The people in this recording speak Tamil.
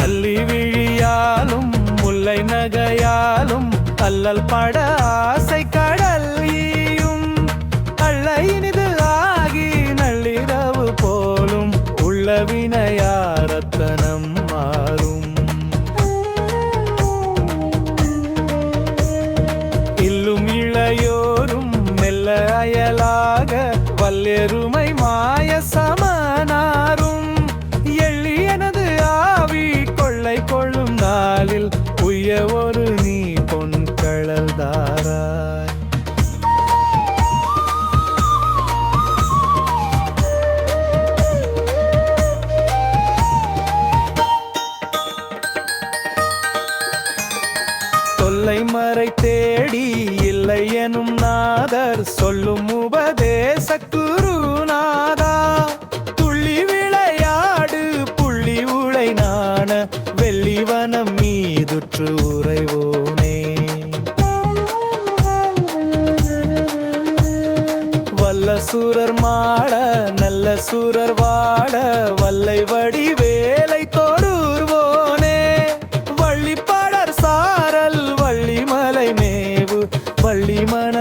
அல்லி விழியாலும் முல்லை நகையாலும் அல்லல் பட ஆசை கடல் ஈயும் அள்ள இனிது ஆகி நள்ளிரவு போலும் உள்ள வினையாரத்தனம் மாறும் இல்லும் இளையோரும் மெல்ல அயலாக வல்லெருமை மாய சமனாரும் எள்ளி எனது ஆவி கொள்ளை கொள்ளும் நாளில் உய்ய ஒரு நீ பொன் கழல்தாராய். தொல்லை மறை தேடி இல்லை எனும் நாதர் சொல்லும் உபதேச குருநாதா துள்ளி விளையாடு புள்ளி உளை நாண வெள்ளிவனம் மீதுற்று உறைவோனே வல்ல சூரர் மாட நல்ல சூரர் வாட வல்லை வடி வேலை தொடுவோனே வள்ளி படர் சாரல் வள்ளி மலை மேவு வள்ளி மன